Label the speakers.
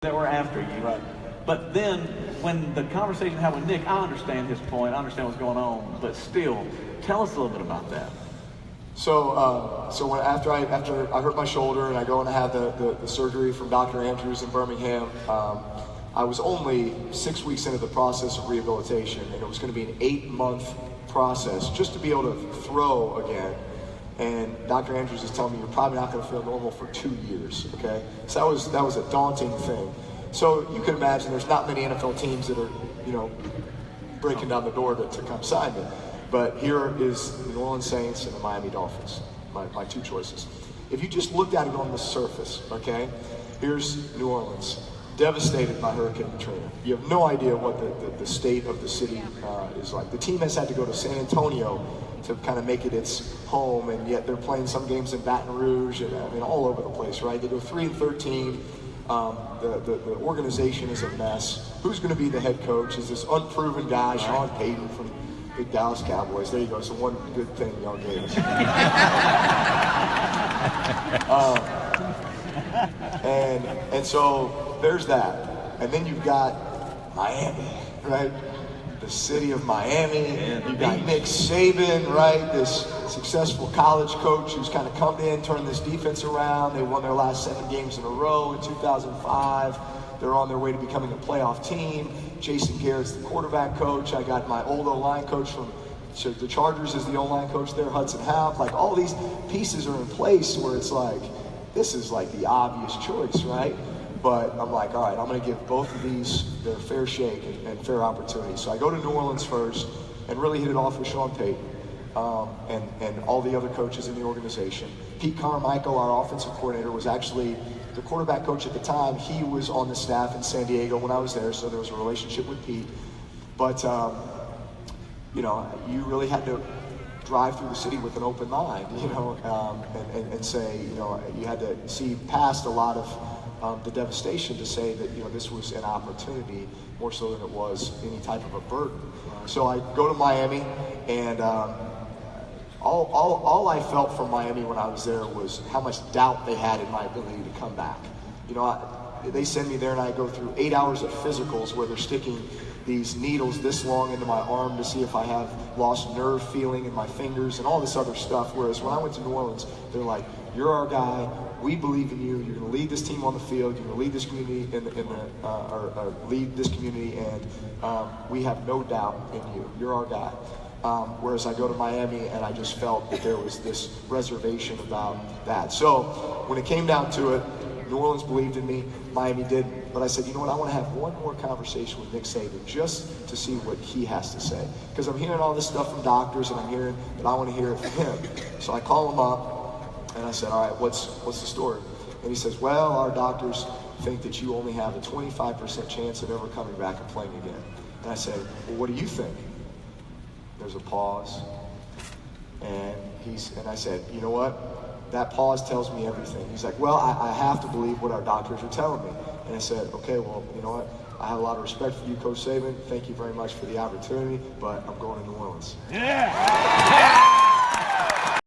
Speaker 1: that were after you.
Speaker 2: Right.
Speaker 1: But then when the conversation happened with Nick, I understand his point, I understand what's going on, but still, tell us a little bit about that.
Speaker 2: So when after I hurt my shoulder and I go and I have the surgery from Dr. Andrews in Birmingham, I was only 6 weeks into the process of rehabilitation, and it was going to be an 8-month process just to be able to throw again. And Dr. Andrews is telling me you're probably not going to feel normal for 2 years. Okay, so that was a daunting thing. So you can imagine there's not many NFL teams that are, breaking down the door to come sign me. But here is the New Orleans Saints and the Miami Dolphins, my two choices. If you just looked at it on the surface, okay, here's New Orleans, devastated by Hurricane Katrina. You have no idea what the state of the city is like. The team has had to go to San Antonio to kind of make it its home, and yet they're playing some games in Baton Rouge, and all over the place, right? They go 3-13. The organization is a mess. Who's going to be the head coach? Is this unproven guy, Sean Payton from the Dallas Cowboys? There you go. So one good thing y'all gave us. And so there's that. And then you've got Miami, right? The city of Miami. You've got Nick Saban, right? This successful college coach who's kind of come in, turned this defense around. They won their last 7 games in a row in 2005. They're on their way to becoming a playoff team. Jason Garrett's the quarterback coach. I got my old O-line coach from the Chargers is the O-line coach there, Hudson Houck. Like, all these pieces are in place where it's like, this is like the obvious choice, right? But I'm like, all right, I'm going to give both of these their fair shake and fair opportunity. So I go to New Orleans first and really hit it off with Sean Payton and all the other coaches in the organization. Pete Carmichael, our offensive coordinator, was actually the quarterback coach at the time. He was on the staff in San Diego when I was there, so there was a relationship with Pete. But, you really had to drive through the city with an open mind, and say, you had to see past a lot of the devastation to say that, this was an opportunity more so than it was any type of a burden. So I go to Miami, and all I felt from Miami when I was there was how much doubt they had in my ability to come back. They send me there and I go through 8 hours of physicals where they're sticking these needles this long into my arm to see if I have lost nerve feeling in my fingers and all this other stuff. Whereas when I went to New Orleans, they're like, you're our guy. We believe in you. You're going to lead this team on the field. You're going to lead this community lead this community, and we have no doubt in you. You're our guy. Whereas I go to Miami and I just felt that there was this reservation about that. So when it came down to it, New Orleans believed in me, Miami didn't. But I said, you know what, I want to have one more conversation with Nick Saban just to see what he has to say. Because I'm hearing all this stuff from doctors and I'm hearing that I want to hear it from him. So I call him up and I said, all right, what's the story? And he says, well, our doctors think that you only have a 25% chance of ever coming back and playing again. And I said, well, what do you think? There's a pause. And I said, you know what? That pause tells me everything. He's like, well, I have to believe what our doctors are telling me. And I said, okay, well, you know what? I have a lot of respect for you, Coach Saban. Thank you very much for the opportunity, but I'm going to New Orleans.
Speaker 3: Yeah!